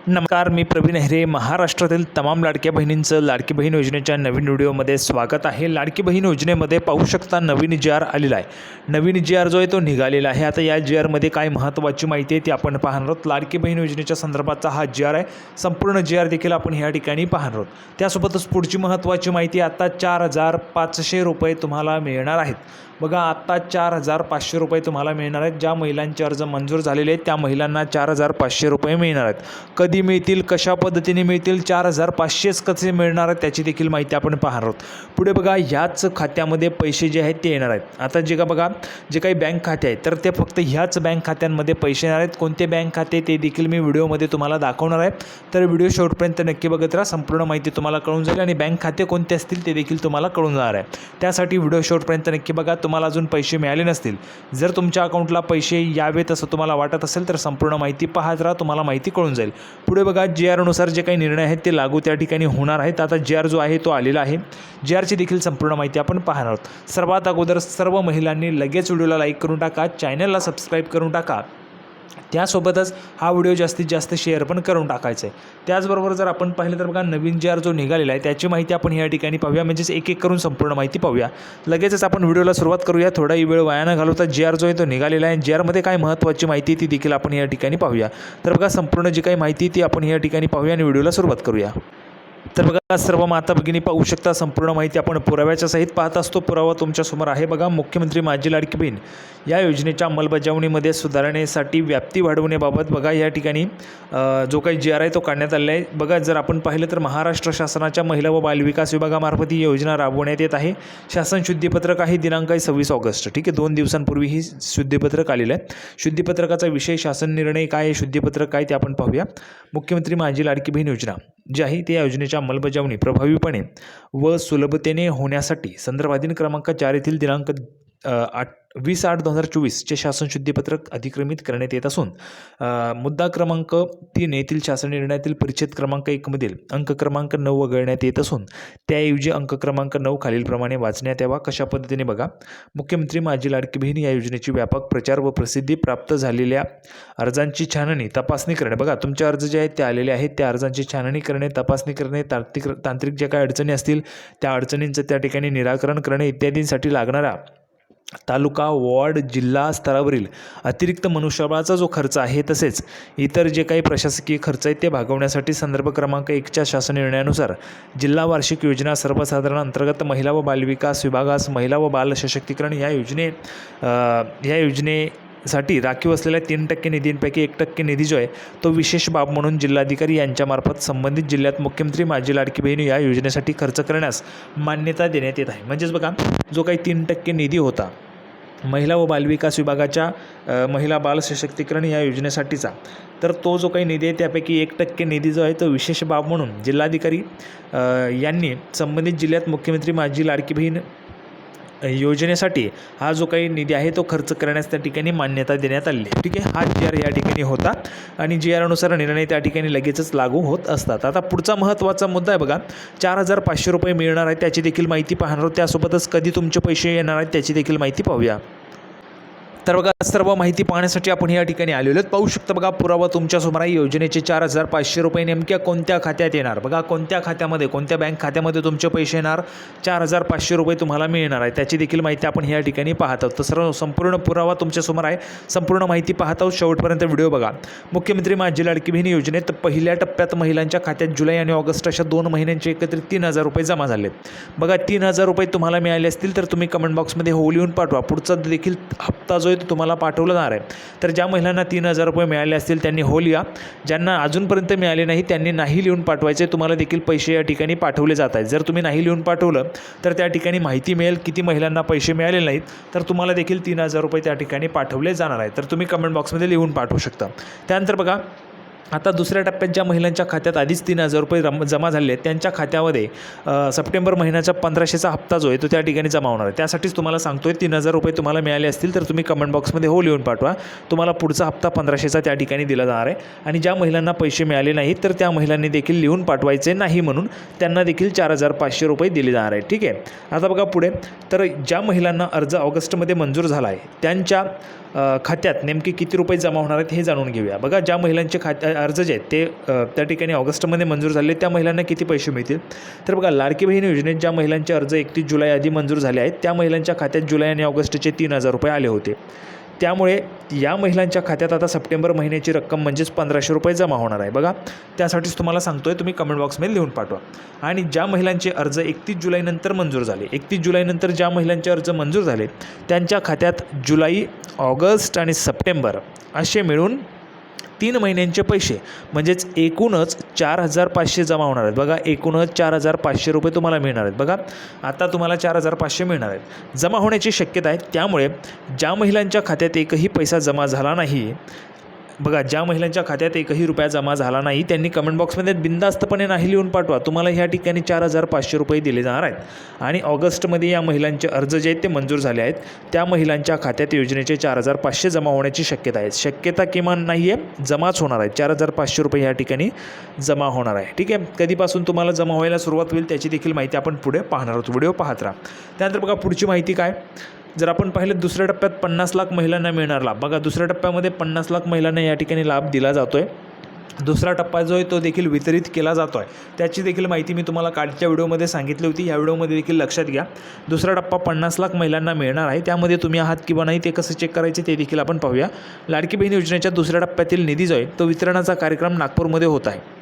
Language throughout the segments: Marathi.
नमस्कार, मी प्रवीण हेरे. महाराष्ट्रातील तमाम लाडक्या बहिणींचं लाडकी बहीण योजनेच्या नवीन व्हिडिओमध्ये स्वागत आहे. लाडकी बहीण योजनेमध्ये पाहू शकता नवीन जी आर आलेला आहे. नवीन जी आर जो आहे तो निघालेला आहे. आता या जी आरमध्ये काय महत्त्वाची माहिती आहे ती आपण पाहणार आहोत. लाडकी बहीण योजनेच्या संदर्भाचा हा जी आर आहे. संपूर्ण जी आर देखील आपण ह्या ठिकाणी पाहणार आहोत. त्यासोबतच पुढची महत्त्वाची माहिती, आता 4,500 रुपये तुम्हाला मिळणार आहेत. बघा, आत्ता 4,500 रुपये तुम्हाला मिळणार आहेत. ज्या महिलांचे अर्ज मंजूर झालेले आहेत त्या महिलांना 4,500 रुपये मिळणार आहेत. कधी मिळतील, कशा पद्धतीने मिळतील, 4,500 कसे मिळणार आहेत त्याची देखील माहिती आपण पाहणार आहोत. पुढे बघा, ह्याच खात्यामध्ये पैसे जे आहेत ते येणार आहेत. आता जे काही बँक खाते आहेत तर ते फक्त ह्याच बँक खात्यांमध्ये पैसे येणार आहेत. कोणते बँक खाते ते देखील मी व्हिडिओमध्ये तुम्हाला दाखवणार आहे. तर व्हिडिओ शेवटपर्यंत नक्की बघत राहा. संपूर्ण माहिती तुम्हाला कळून जाईल आणि बँक खाते कोणते असतील ते देखील तुम्हाला कळून जाणार आहे. त्यासाठी व्हिडिओ शेवटपर्यंत नक्की बघा. तुम्हाला अजून पैसे मिळाले नसतील, जर तुमच्या अकाउंटला पैसे यावेत असं तुम्हाला वाटत असेल तर संपूर्ण माहिती पाहत राहा, तुम्हाला माहिती कळून जाईल. पुढे बघा, जी आरनुसार जे काही निर्णय आहेत ते लागू त्या ठिकाणी होणार आहेत. आता जी आर जो आहे तो आलेला आहे. जी आरची देखील संपूर्ण माहिती आपण पाहणार आहोत. सर्वात अगोदर सर्व महिलांनी लगेच व्हिडिओला लाईक करून टाका, चॅनलला सबस्क्राईब करून टाका. त्यासोबतच हा व्हिडिओ जास्तीत जास्त शेअर पण करून टाकायचं आहे. त्याचबरोबर जर आपण पाहिलं तर बघा, नवीन जी आर जो निघालेला आहे त्याची माहिती आपण या ठिकाणी पाहूया. म्हणजेच एक एक करून संपूर्ण माहिती पाहूया. लगेचच आपण व्हिडिओला सुरुवात करूया. थोडाही वेळ वाया न घालवता जी आर जो आहे तो निघालेला आहे. जी आरमध्ये काय महत्त्वाची माहिती ती देखील आपण या ठिकाणी पाहूया. तर बघा, संपूर्ण जी काही माहिती ती आपण या ठिकाणी पाहूया आणि व्हिडिओला सुरुवात करूया. तर बघा, सर्व माता भगिनी पाहू शकता, संपूर्ण माहिती आपण पुराव्याच्या सहित पाहत असतो. पुरावा तुमच्यासमोर आहे. बघा, मुख्यमंत्री माझी लाडकी बहीण या योजनेच्या अंमलबजावणीमध्ये सुधारणेसाठी व्याप्ती वाढवण्याबाबत बघा या ठिकाणी जो काही जी आर आहे तो काढण्यात आलेला आहे. बघा, जर आपण पाहिलं तर महाराष्ट्र शासनाच्या महिला व बालविकास विभागामार्फत ही योजना राबवण्यात येत आहे. शासन शुद्धीपत्रक आहे, दिनांक आहे 26 ऑगस्ट. ठीक आहे, 2 दिवसांपूर्वी ही शुद्धीपत्रक आलेलं आहे. शुद्धीपत्रकाचा विषय, शासन निर्णय काय आहे, शुद्धीपत्रक काय ते आपण पाहूया. मुख्यमंत्री माझी लाडकी बहीण योजना जी आहे त्या योजनेच्या अंमलबजावणी प्रभावीपणे व सुलभतेने होण्यासाठी संदर्भाधीन क्रमांक 4 येथील दिनांक 20/8/2024 चे शासन शुद्धीपत्रक अधिक्रमित करण्यात येत असून मुद्दा क्रमांक 3 येथील शासन निर्णयातील परिच्छेद क्रमांक 1 मधील अंक क्रमांक 9 वगळण्यात येत असून त्याऐवजी अंक क्रमांक 9 खालीलप्रमाणे वाचण्यात यावा. कशा पद्धतीने बघा, मुख्यमंत्री माझी लाडकी बहीण या योजनेची व्यापक प्रचार व प्रसिद्धी प्राप्त झालेल्या अर्जांची छाननी तपासणी करणे. बघा, तुमचे अर्ज जे आहेत ते आलेले आहेत, त्या अर्जांची छाननी करणे, तपासणी करणे, तांत्रिक ज्या काही अडचणी असतील त्या अडचणींचं त्या ठिकाणी निराकरण करणे इत्यादींसाठी लागणारा तालुका, वॉर्ड, जिल्हा स्तरावरील अतिरिक्त मनुष्यबळाचा जो खर्च आहे तसेच इतर जे काही प्रशासकीय खर्च आहेत ते भागवण्यासाठी संदर्भ क्रमांक 1च्या शासन निर्णयानुसार जिल्हा वार्षिक योजना सर्वसाधारण अंतर्गत महिला व बालविकास विभागास महिला व बाल सशक्तीकरण या योजनेसाठी राखीव असलेल्या 3% निधींपैकी 1% निधी जो आहे तो विशेष बाब म्हणून जिल्हाधिकारी यांच्यामार्फत संबंधित जिल्ह्यात मुख्यमंत्री माझी लाडकी बहीण या योजनेसाठी खर्च करण्यास मान्यता देण्यात येत आहे. म्हणजेच बघा, जो काही 3% निधी होता महिला व बालविकास विभागाच्या महिला बाल सशक्तीकरण या योजनेसाठीचा, तर तो जो काही निधी आहे त्यापैकी 1% निधी जो आहे तो विशेष बाब म्हणून जिल्हाधिकारी यांनी संबंधित जिल्ह्यात मुख्यमंत्री माझी लाडकी बहीण योजनेसाठी हा जो काही निधी आहे तो खर्च करण्यास त्या ठिकाणी मान्यता देण्यात आली आहे. ठीक आहे, हा जी आर या ठिकाणी होता आणि जी आरनुसार निर्णय त्या ठिकाणी लगेचच लागू होत असतात. आता पुढचा महत्त्वाचा मुद्दा आहे बघा, 4,500 रुपये मिळणार आहे त्याची देखील माहिती पाहणार आहोत. त्यासोबतच कधी तुमचे पैसे येणार आहेत त्याची देखील माहिती पाहूया. तर बघा, सर्व माहिती पाहण्यासाठी आपण या ठिकाणी आलेलो आहेत. पाहू शकता बघा, पुरावा तुमच्यासमोर आहे. योजनेचे 4,500 रुपये नेमक्या कोणत्या खात्यात येणार, बघा कोणत्या खात्यामध्ये, कोणत्या बँक खात्यामध्ये तुमचे पैसे येणार, 4,500 रुपये तुम्हाला मिळणार आहे त्याची देखील माहिती आपण या ठिकाणी पाहत आहोत. तर संपूर्ण पुरावा तुमच्यासमोर आहे, संपूर्ण माहिती पाहत आहोत. शेवटपर्यंत व्हिडिओ बघा. मुख्यमंत्री माझी लाडकी बहीण योजनेत पहिल्या टप्प्यात महिलांच्या खात्यात जुलै आणि ऑगस्ट अशा 2 महिन्यांचे एकत्रित 3,000 रुपये जमा झाले. बघा, 3,000 रुपये तुम्हाला मिळाले असतील तर तुम्ही कमेंट बॉक्समध्ये हो लिहून पाठवा. पुढचा देखील हप्ता जो आहे तुम्हाला पाठवला जाणार आहे. तर ज्या महिलांना 3,000 रुपये मिळाले असतील त्यांनी हो लिहा. ज्यांना अजूनपर्यंत मिळाले नाही त्यांनी नाही लिहून पाठवायचे. तुम्हाला देखील पैसे या ठिकाणी पाठवले जात आहेत. जर तुम्ही नाही लिहून पाठवलं तर त्या ठिकाणी माहिती मिळेल किती महिलांना पैसे मिळाले नाहीत, तर तुम्हाला देखील 3,000 रुपये त्या ठिकाणी पाठवले जाणार आहेत. तर तुम्ही कमेंट बॉक्समध्ये लिहून पाठवू शकता. त्यानंतर बघा, आता दुसऱ्या टप्प्यात ज्या महिलांच्या खात्यात आधीच 3,000 रुपये जमा झाले आहेत त्यांच्या खात्यामध्ये सप्टेंबर महिन्याचा 1,500चा हप्ता जो आहे तो त्या ठिकाणी जमा होणार आहे. त्यासाठीच तुम्हाला सांगतोय, 3,000 रुपये तुम्हाला मिळाले असतील तर तुम्ही कमेंट बॉक्समध्ये हो लिहून पाठवा. तुम्हाला पुढचा हप्ता 1,500चा त्या ठिकाणी दिला जाणार आहे. आणि ज्या महिलांना पैसे मिळाले नाहीत तर त्या महिलांनी देखील लिहून पाठवायचे नाही, म्हणून त्यांना देखील 4,500 रुपये दिले जाणार आहे. ठीक आहे, आता बघा पुढे, तर ज्या महिलांना अर्ज ऑगस्टमध्ये मंजूर झाला आहे त्यांच्या खात्यात नेमके किती रुपये जमा होणार आहेत हे जाणून घेऊया. बघा, ज्या महिलांचे अर्ज जे आहेत ते त्या ठिकाणी ऑगस्टमध्ये मंजूर झाले, त्या महिलांना किती पैसे मिळतील? तर बघा, लाडकी बहीण योजनेत ज्या महिलांचे अर्ज 31 जुलै आधी मंजूर झाले आहेत त्या महिलांच्या खात्यात जुलै आणि ऑगस्टचे 3,000 रुपये आले होते. त्यामुळे या महिलांच्या खात्यात आता सप्टेंबर महिन्याची रक्कम म्हणजेच 1,500 रुपये जमा होणार आहे. बघा, त्यासाठीच तुम्हाला सांगतो आहे, तुम्ही कमेंट बॉक्समध्ये लिहून पाठवा. आणि ज्या महिलांचे अर्ज 31 जुलैनंतर मंजूर झाले, 31 जुलैनंतर ज्या महिलांचे अर्ज मंजूर झाले त्यांच्या खात्यात जुलै, ऑगस्ट आणि सप्टेंबर असे मिळून 3 महिन्यांचे पैसे म्हणजेच एकूणच 4,500 जमा होणार आहेत. बघा, एकूणच 4,500 रुपये तुम्हाला मिळणार आहेत. बघा, आता तुम्हाला 4,500 मिळणार आहेत, जमा होण्याची शक्यता आहे. त्यामुळे ज्या महिलांच्या खात्यात एकही पैसा जमा झाला नाही, बघा, ज्या महिलांच्या खात्यात एकही रुपया जमा झाला नाही त्यांनी कमेंट बॉक्समध्ये बिनधास्तपणे नाही लिहून पाठवा. तुम्हाला ह्या ठिकाणी 4,500 रुपये दिले जाणार आहेत. आणि ऑगस्टमध्ये या महिलांचे अर्ज जे आहेत ते मंजूर झाले आहेत त्या महिलांच्या खात्यात योजनेचे 4,500 जमा होण्याची शक्यता आहे. शक्यता किमान नाही आहे, जमाच होणार आहे. 4,500 रुपये ह्या ठिकाणी जमा होणार आहे. ठीक आहे, कधीपासून तुम्हाला जमा व्हायला सुरुवात होईल त्याची देखील माहिती आपण पुढे पाहणार आहोत. व्हिडिओ पाहत राहा. त्यानंतर बघा, पुढची माहिती काय, जर आपण पाहिलं दुसऱ्या टप्प्यात 50 लाख महिलांना मिळणार लाभ. बघा, दुसऱ्या टप्प्यामध्ये 50 लाख महिलांना या ठिकाणी लाभ दिला जातो आहे. दुसरा टप्पा जो आहे तो देखील वितरित केला जातो आहे. त्याची देखील माहिती मी तुम्हाला कालच्या व्हिडिओमध्ये सांगितली होती. या व्हिडिओमध्ये देखील लक्षात घ्या. दुसरा टप्पा 50 लाख महिलांना मिळणार आहे. त्यामध्ये तुम्ही आहात किंवा नाही ते कसं चेक करायचे ते देखील आपण पाहूया. लाडकी बहीण योजनेच्या दुसऱ्या टप्प्यातील निधी जो आहे तो वितरणाचा कार्यक्रम नागपूरमध्ये होत आहे.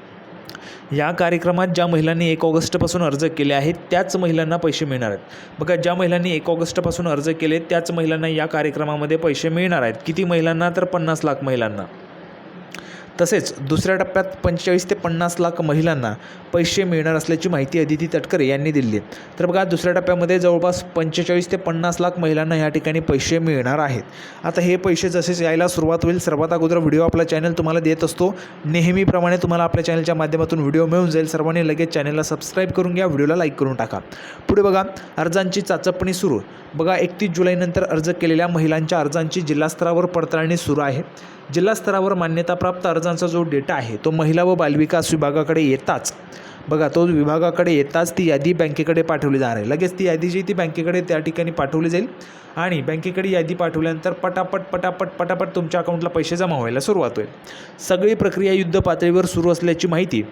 या कार्यक्रमात ज्या महिलांनी 1 ऑगस्टपासून अर्ज केले आहेत त्याच महिलांना पैसे मिळणार आहेत. बघा, ज्या महिलांनी 1 ऑगस्टपासून अर्ज केले त्याच महिलांना या कार्यक्रमामध्ये पैसे मिळणार आहेत. किती महिलांना? तर 50 लाख महिलांना. तसेच दुसऱ्या टप्प्यात 45 ते 50 लाख महिलांना पैसे मिळणार असल्याची माहिती अदिती तटकरे यांनी दिली आहे. तर बघा, दुसऱ्या टप्प्यामध्ये जवळपास 45 ते 50 लाख महिलांना या ठिकाणी पैसे मिळणार आहेत. आता हे पैसे जसेच यायला सुरुवात होईल, सर्वात अगोदर व्हिडिओ आपला चॅनल तुम्हाला देत असतो. नेहमीप्रमाणे तुम्हाला आपल्या चॅनलच्या माध्यमातून व्हिडिओ मिळून जाईल. सर्वांनी लगेच चॅनलला सबस्क्राईब करून घ्या, व्हिडिओला लाईक करून टाका. पुढे बघा, अर्जांची चाचपणी सुरू. बघा, 31 जुलैनंतर अर्ज केलेल्या महिलांच्या अर्जांची जिल्हास्तरावर पडताळणी सुरू आहे. जिल्हास्तरावर मान्यताप्राप्त अर्जांचा जो डेटा आहे तो महिला व बालविकास विभागाकडे येताच, बघा, तो विभागाकडे येताच ती यादी बँकेकडे पाठवली जाणार आहे. लगेच ती यादी जी ती बँकेकडे त्या ठिकाणी पाठवली जाईल आणि बँकेकडे यादी पाठवल्यानंतर पटापट तुमच्या अकाउंटला पैसे जमा व्हायला सुरुवात होईल. सगळी प्रक्रिया युद्ध पातळीवर सुरू असल्याची माहिती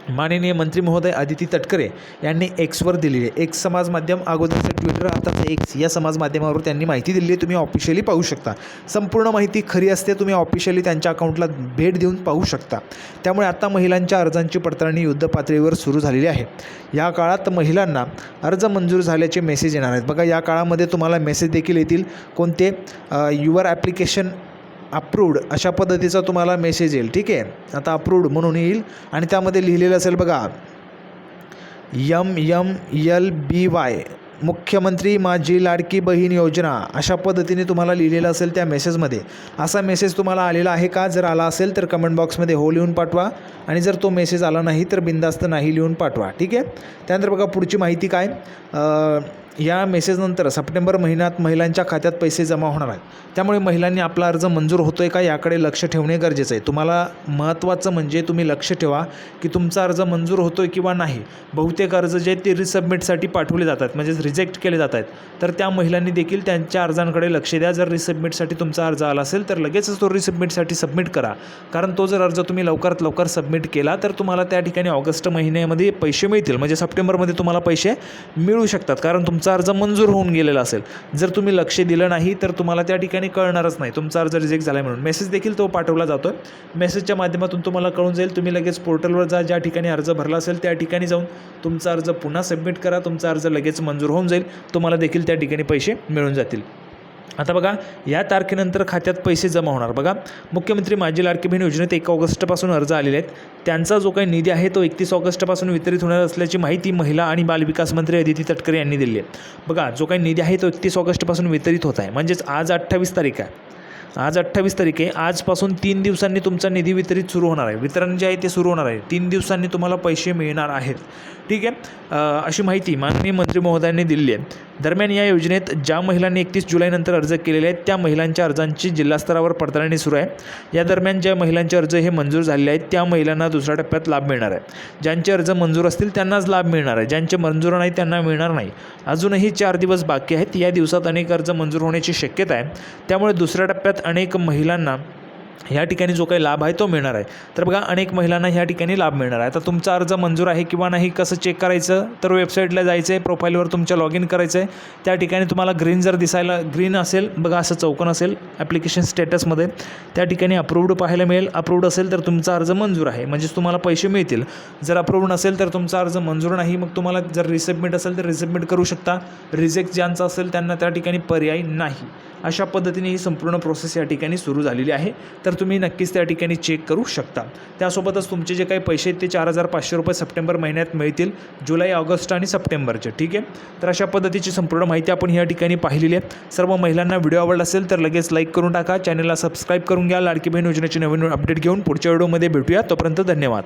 माननीय मंत्री महोदय अदिती तटकरे यांनी एक्सवर दिलेली आहे. एक्स समाज माध्यम, अगोदरचं ट्विटर, आता एक्स या समाज माध्यमावर त्यांनी माहिती दिली आहे. तुम्ही ऑफिशियली पाहू शकता. संपूर्ण माहिती खरी असते. तुम्ही ऑफिशियली त्यांच्या अकाउंटला भेट देऊन पाहू शकता. त्यामुळे आता महिलांच्या अर्जांची पडताळणी युद्ध पातळीवर सुरू झालेली आहे. या काळात महिलांना अर्ज मंजूर झाल्याचे मेसेज येणार आहेत. बघा, या काळामध्ये तुम्हाला मेसेज देखील येतील. कोणते? युअर ॲप्लिकेशन अप्रूव्ड अशा पद्धतीचा तुम्हाला मेसेज येईल. ठीक आहे, आता अप्रूव्ड म्हणून येईल आणि त्यामध्ये लिहिलेलं असेल बघा, MMLBY मुख्यमंत्री माझी लाडकी बहीण योजना अशा पद्धतीने तुम्हाला लिहिलेलं असेल त्या मेसेजमध्ये. असा मेसेज तुम्हाला आलेला आहे का? जर आला असेल तर कमेंट बॉक्समध्ये हो लिहून पाठवा आणि जर तो मेसेज आला नाही तर बिनधास्त नाही लिहून पाठवा. ठीक आहे. त्यानंतर बघा, पुढची माहिती काय, या मेसेजनंतर सप्टेंबर महिन्यात महिलांच्या खात्यात पैसे जमा होणार आहेत. त्यामुळे महिलांनी आपला अर्ज मंजूर होतो आहे का याकडे लक्ष ठेवणे गरजेचं आहे. तुम्हाला महत्त्वाचं म्हणजे तुम्ही लक्ष ठेवा की तुमचा अर्ज मंजूर होतो आहे किंवा नाही. बहुतेक अर्ज जे ते रिसबमिटसाठी पाठवले जातात, म्हणजेच रिजेक्ट केले जात आहेत. तर त्या महिलांनी देखील त्यांच्या अर्जांकडे लक्ष द्या. जर रिसबमिटसाठी तुमचा अर्ज आला असेल तर लगेचच तो रिसबमिटसाठी सबमिट करा. कारण तो जर अर्ज तुम्ही लवकरात लवकर सबमिट केला तर तुम्हाला त्या ठिकाणी ऑगस्ट महिन्यामध्ये पैसे मिळतील, म्हणजे सप्टेंबरमध्ये तुम्हाला पैसे मिळू शकतात. कारण तुमचा अर्ज मंजूर होऊन गेलेला असेल. जर तुम्ही लक्ष दिलं नाही तर तुम्हाला त्या ठिकाणी कळणारच नाही तुमचा अर्ज रिजेक्ट झाला म्हणून. मेसेज देखील तो पाठवला जातो आहे. मेसेजच्या माध्यमातून तुम्हाला कळून जाईल. तुम्ही लगेच पोर्टलवर जा, ज्या ठिकाणी अर्ज भरला असेल त्या ठिकाणी जाऊन तुमचा अर्ज पुन्हा सबमिट करा. तुमचा अर्ज लगेच मंजूर होऊन जाईल. तुम्हाला देखील त्या ठिकाणी पैसे मिळून जातील. आता बघा, या तारखेनंतर खात्यात पैसे जमा होणार. बघा, मुख्यमंत्री माझी लाडकी बहीण योजनेत 1 ऑगस्टपासून अर्ज आलेले आहेत. त्यांचा जो काही निधी आहे तो 31 ऑगस्टपासून वितरित होणार असल्याची माहिती महिला आणि बालविकास मंत्री अदिती तटकरे यांनी दिली आहे. बघा, जो काही निधी आहे तो 31 ऑगस्टपासून वितरित होत आहे. म्हणजेच आज 28 तारीख आहे. आज 28 तारीख आहे. आजपासून 3 दिवसांनी तुमचा निधी वितरित सुरू होणार आहे. वितरण जे आहे ते सुरू होणार आहे. 3 दिवसांनी तुम्हाला पैसे मिळणार आहेत. ठीक आहे, अशी माहिती माननीय मंत्री महोदयांनी दिली आहे. दरम्यान या योजनेत ज्या महिलांनी 31 जुलैनंतर अर्ज केलेले आहेत त्या महिलांच्या अर्जांची जिल्हास्तरावर पडताळणी सुरू आहे. या दरम्यान ज्या महिलांचे अर्ज हे मंजूर झालेले आहेत त्या महिलांना दुसऱ्या टप्प्यात लाभ मिळणार आहे. ज्यांचे अर्ज मंजूर असतील त्यांनाच लाभ मिळणार आहे. ज्यांचे मंजूर नाही त्यांना मिळणार नाही. अजूनही 4 दिवस बाकी आहेत. या दिवसात अनेक अर्ज मंजूर होण्याची शक्यता आहे. त्यामुळे दुसऱ्या टप्प्यात अनेक महिलांना ह्या ठिकाणी जो काही लाभ आहे तो मिळणार आहे. तर बघा अनेक महिलांना ह्या ठिकाणी लाभ मिळणार आहे. आता तुमचा अर्ज मंजूर आहे किंवा नाही कसं चेक करायचं, तर वेबसाईटला जायचं आहे, प्रोफाईलवर तुमच्या लॉग इन करायचं आहे. त्या ठिकाणी तुम्हाला ग्रीन जर ग्रीन असेल बघा, असं चौकोन असेल ॲप्लिकेशन स्टेटसमध्ये, त्या ठिकाणी अप्रूव्ड पाहायला मिळेल. अप्रूव्ड असेल तर तुमचा अर्ज मंजूर आहे, म्हणजेच तुम्हाला पैसे मिळतील. जर अप्रूव्ड नसेल तर तुमचा अर्ज मंजूर नाही, मग तुम्हाला जर रिसबमिट असेल तर रिसबमिट करू शकता. रिजेक्ट ज्यांचा असेल त्यांना त्या ठिकाणी पर्याय नाही. अशा पद्धतीने ही संपूर्ण प्रोसेस या ठिकाणी सुरू झालेली आहे. तर तुम्ही नक्कीच त्या ठिकाणी चेक करू शकता. त्यासोबतच तुमचे जे काही पैसे आहेत ते 4,500 रुपये सप्टेंबर महिन्यात मिळतील, जुलै, ऑगस्ट आणि सप्टेंबरचे. ठीक आहे. तर अशा पद्धतीची संपूर्ण माहिती आपण या ठिकाणी पाहिलेली आहे. सर्व महिलांना व्हिडिओ आवडला असेल तर लगेच लाईक करून टाका, चॅनलला सबस्क्राईब करून घ्या. लाडकी बहीण योजनेची नवीन अपडेट घेऊन पुढच्या व्हिडिओमध्ये भेटूया. तोपर्यंत धन्यवाद.